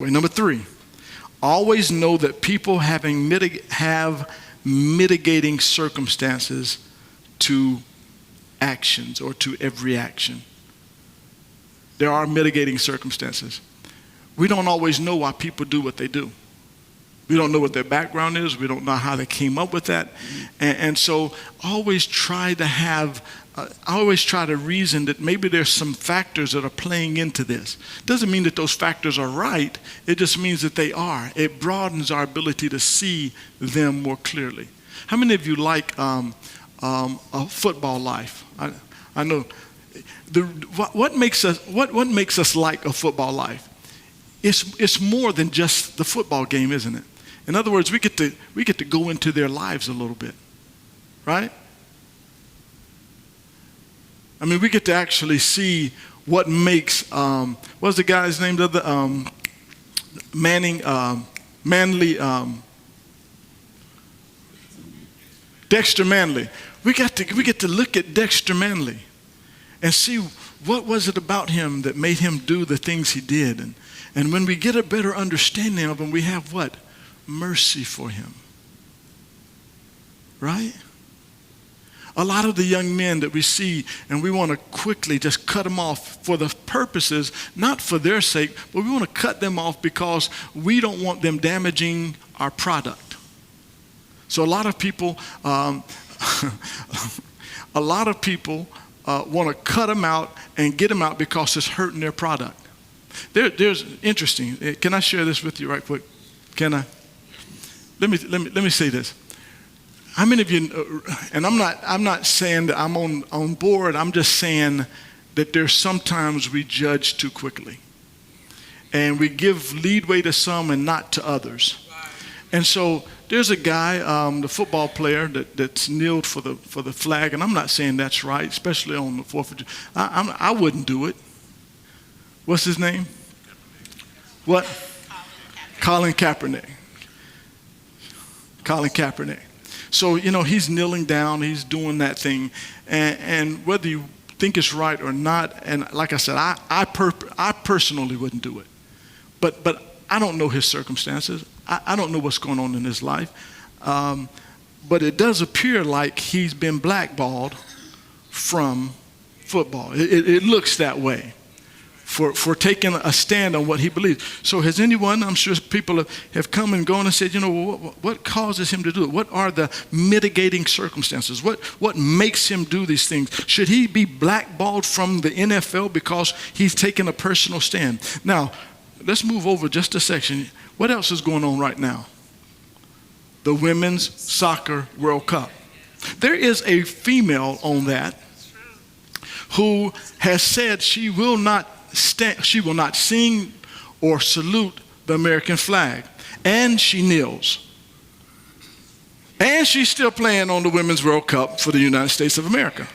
Number 3, always know that people have mitigating circumstances to actions or to every action. There are mitigating circumstances. We don't always know why people do what they do. We don't know what their background is. We don't know how they came up with that. And so always try to reason that maybe there's some factors that are playing into this. Doesn't mean that those factors are right. It just means that they are. It broadens our ability to see them more clearly. How many of you like a football life? I know. What makes us like a football life? It's more than just the football game, isn't it? In other words, we get to go into their lives a little bit, right? I mean, we get to actually see what makes what's the guy's name? Dexter Manley. We get to look at Dexter Manley and see what was it about him that made him do the things he did. And when we get a better understanding of him, we have what? Mercy for him. Right? A lot of the young men that we see, and we want to quickly just cut them off for the purposes, not for their sake, but we want to cut them off because we don't want them damaging our product. So a lot of people want to cut them out and get them out because it's hurting their product. There's interesting. Can I share this with you right quick? Can I? Let me say this. How many of you? And I'm not saying that I'm on board. I'm just saying that there's sometimes we judge too quickly, and we give leadway to some and not to others. And so there's a guy, the football player that's kneeled for the flag, and I'm not saying that's right, especially on the 4th of July. I wouldn't do it. What's his name? What? Colin Kaepernick. Colin Kaepernick. So, he's kneeling down, he's doing that thing. And whether you think it's right or not, and like I said, I personally wouldn't do it. But I don't know his circumstances. I don't know what's going on in his life. But it does appear like he's been blackballed from football. It looks that way. For taking a stand on what he believes. So has anyone, I'm sure people have come and gone and said, what causes him to do it? What are the mitigating circumstances? What makes him do these things? Should he be blackballed from the NFL because he's taken a personal stand? Now, let's move over just a section. What else is going on right now? The Women's Soccer World Cup. There is a female on that who has said she will not sing or salute the American flag. And she kneels. And she's still playing on the Women's World Cup for the United States of America.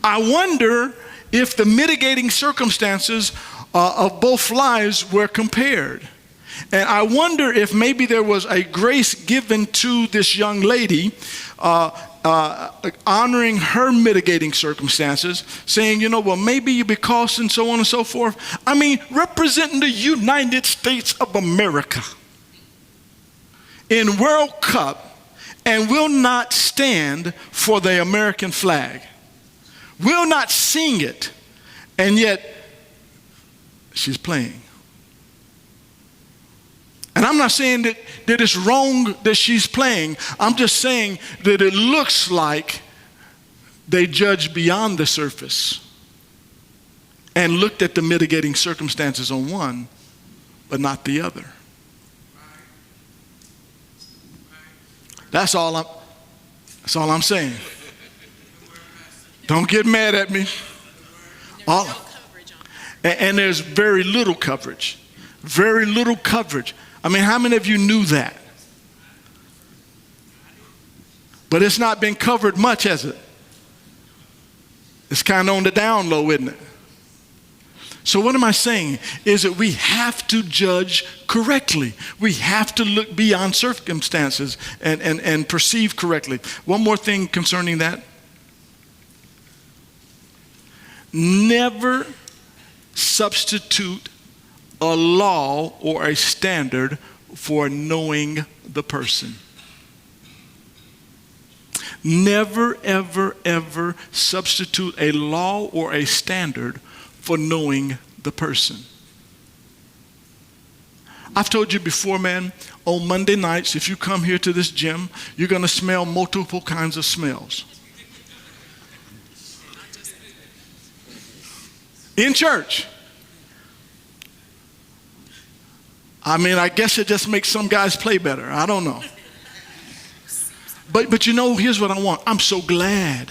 I wonder if the mitigating circumstances of both lives were compared. And I wonder if maybe there was a grace given to this young lady honoring her mitigating circumstances, saying, well, maybe because and so on and so forth. I mean, representing the United States of America in World Cup and will not stand for the American flag, will not sing it, and yet she's playing. And I'm not saying that it's wrong that she's playing. I'm just saying that it looks like they judged beyond the surface and looked at the mitigating circumstances on one, but not the other. That's all I'm saying. Don't get mad at me. And there's very little coverage. Very little coverage. I mean, how many of you knew that? But it's not been covered much, has it? It's kind of on the down low, isn't it? So what am I saying? Is that we have to judge correctly. We have to look beyond circumstances and perceive correctly. One more thing concerning that. Never substitute a law or a standard for knowing the person. Never, ever, ever substitute a law or a standard for knowing the person. I've told you before, man, on Monday nights, if you come here to this gym, you're going to smell multiple kinds of smells. In church. I mean, I guess it just makes some guys play better. I don't know. But you know, here's what I want. I'm so glad.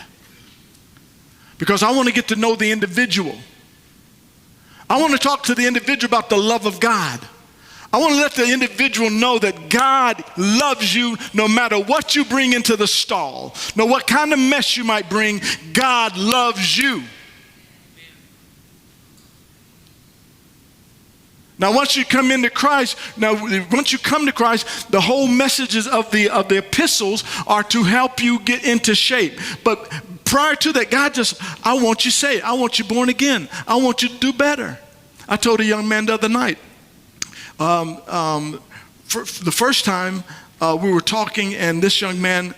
Because I want to get to know the individual. I want to talk to the individual about the love of God. I want to let the individual know that God loves you no matter what you bring into the stall. No what kind of mess you might bring, God loves you. Now, once you come into Christ, once you come to Christ, the whole messages of the epistles are to help you get into shape. But prior to that, God just, I want you saved. I want you born again. I want you to do better. I told a young man the other night, for the first time we were talking, and this young man,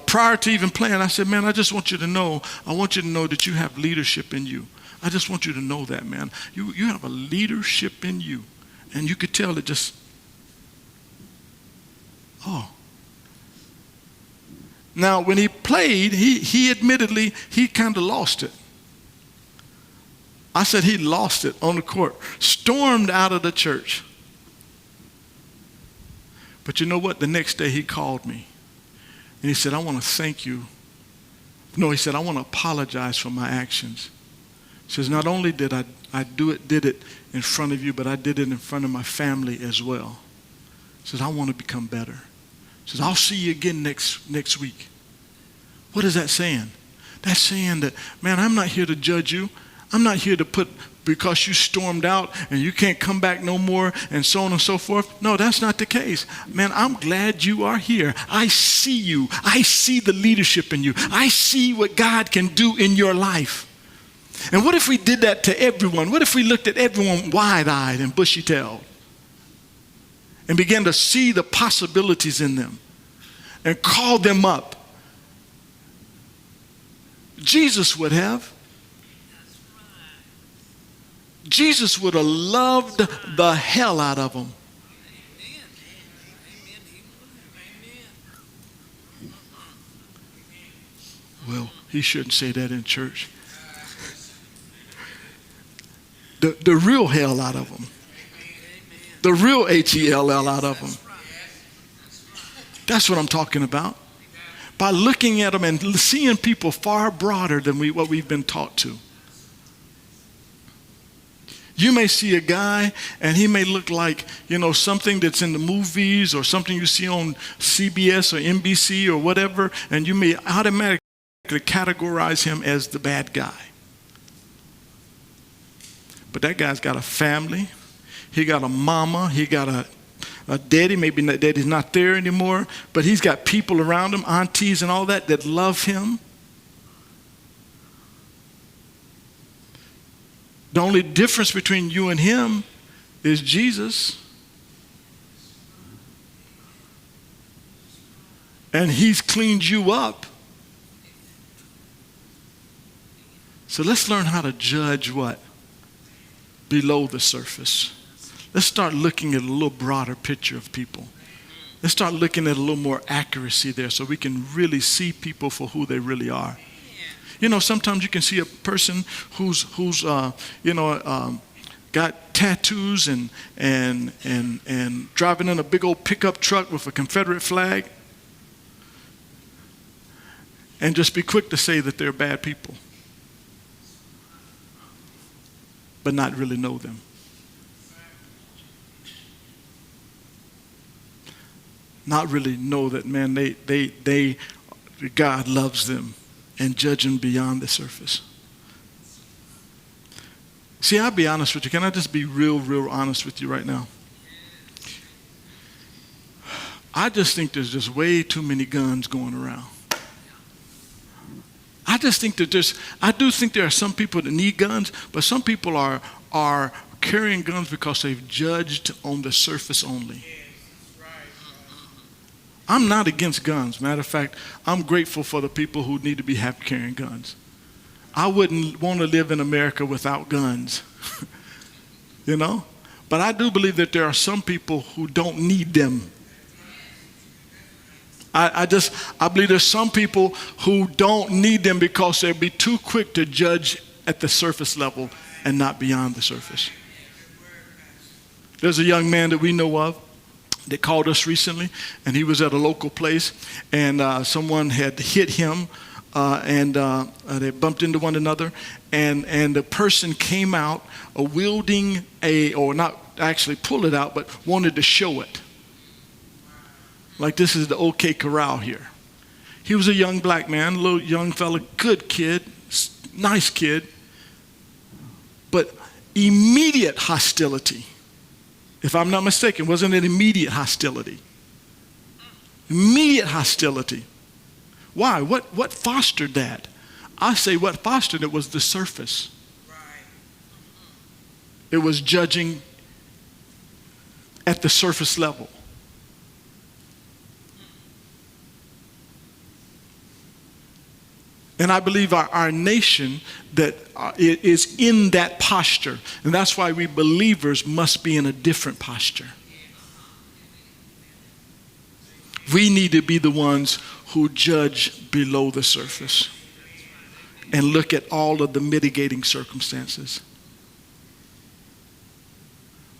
prior to even playing, I said, man, I just want you to know, I want you to know that you have leadership in you. I just want you to know that, man. You have a leadership in you. And you could tell it just, oh. Now, when he played, he admittedly, he kind of lost it. I said he lost it on the court. Stormed out of the church. But you know what? The next day he called me. And he said, I want to thank you. No, he said, I want to apologize for my actions. He says, not only did I did it in front of you, but I did it in front of my family as well. He says, I want to become better. He says, I'll see you again next week. What is that saying? That's saying that, man, I'm not here to judge you. I'm not here to put, because you stormed out and you can't come back no more and so on and so forth. No, that's not the case. Man, I'm glad you are here. I see you. I see the leadership in you. I see what God can do in your life. And what if we did that to everyone? What if we looked at everyone wide-eyed and bushy-tailed and began to see the possibilities in them and call them up? Jesus would have. Jesus would have loved the hell out of them. Well, he shouldn't say that in church. The real hell out of them. The real H-E-L-L out of them. That's what I'm talking about. By looking at them and seeing people far broader than what we've been taught to. You may see a guy and he may look like, something that's in the movies or something you see on CBS or NBC or whatever, and you may automatically categorize him as the bad guy. But that guy's got a family. He got a mama. He got a daddy. Maybe daddy's not there anymore, but he's got people around him, aunties and all that love him. The only difference between you and him is Jesus. And he's cleaned you up. So let's learn how to judge what? Below the surface. Let's start looking at a little broader picture of people. Let's start looking at a little more accuracy there so we can really see people for who they really are. Sometimes you can see a person who's got tattoos and driving in a big old pickup truck with a Confederate flag, and just be quick to say that they're bad people, but not really know them. Not really know that, man, God loves them and judge them beyond the surface. See, I'll be honest with you. Can I just be real honest with you right now? I just think there's just way too many guns going around. I just think that I do think there are some people that need guns, but some people are carrying guns because they've judged on the surface only. I'm not against guns. Matter of fact, I'm grateful for the people who need to be carrying guns. I wouldn't want to live in America without guns, you know? But I do believe that there are some people who don't need them. I believe there's some people who don't need them because they'll be too quick to judge at the surface level and not beyond the surface. There's a young man that we know of that called us recently, and he was at a local place, and someone had hit him, and they bumped into one another, and the person came out wielding or not actually pull it out, but wanted to show it. Like this is the OK Corral here. He was a young black man, a little young fella, good kid, nice kid, but immediate hostility. If I'm not mistaken, wasn't it immediate hostility? Immediate hostility. Why? What fostered that? I say what fostered it was the surface. It was judging at the surface level. And I believe our nation that is in that posture. And that's why we believers must be in a different posture. We need to be the ones who judge below the surface and look at all of the mitigating circumstances.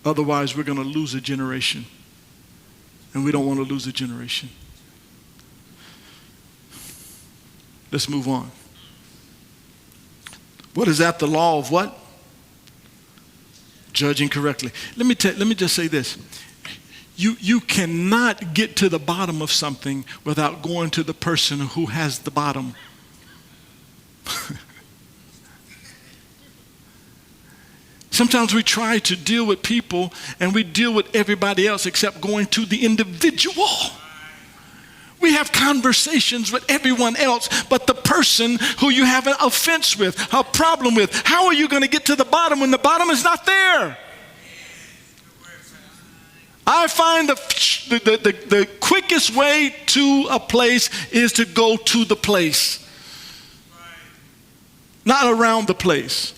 Otherwise, we're going to lose a generation. And we don't want to lose a generation. Let's move on. What is that? The law of what? Judging correctly. Let me just say this. You cannot get to the bottom of something without going to the person who has the bottom. Sometimes we try to deal with people and we deal with everybody else except going to the individual. We have conversations with everyone else, but the person who you have an offense with, a problem with, how are you going to get to the bottom when the bottom is not there? I find the quickest way to a place is to go to the place. Not around the place,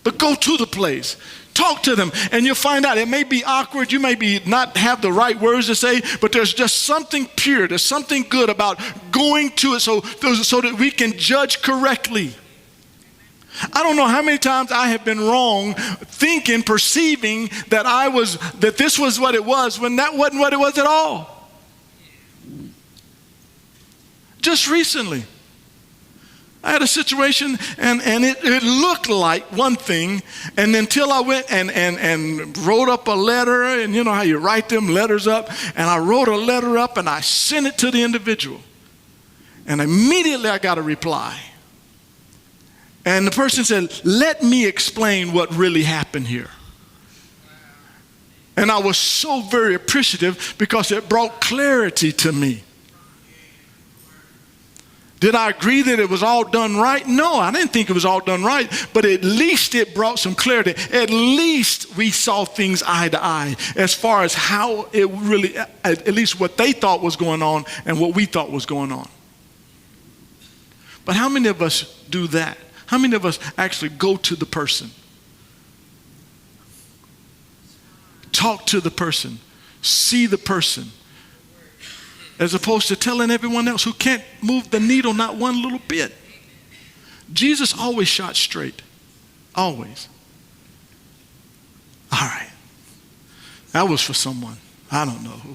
but go to the place. Talk to them, and you'll find out it may be awkward. You may not have the right words to say, but there's just something pure. There's something good about going to it so that we can judge correctly. I don't know how many times I have been wrong perceiving that this was what it was when that wasn't what it was at all. Just recently, I had a situation and it looked like one thing, and until I went and wrote up a letter, and you know how you write them letters up, and I wrote a letter up and I sent it to the individual, and immediately I got a reply. And the person said, let me explain what really happened here. And I was so very appreciative because it brought clarity to me. Did I agree that it was all done right? No, I didn't think it was all done right, but at least it brought some clarity. At least we saw things eye to eye as far as how it really, at least what they thought was going on and what we thought was going on. But how many of us do that? How many of us actually go to the person? Talk to the person. See the person. As opposed to telling everyone else who can't move the needle not one little bit. Jesus always shot straight. Always. All right. That was for someone. I don't know who.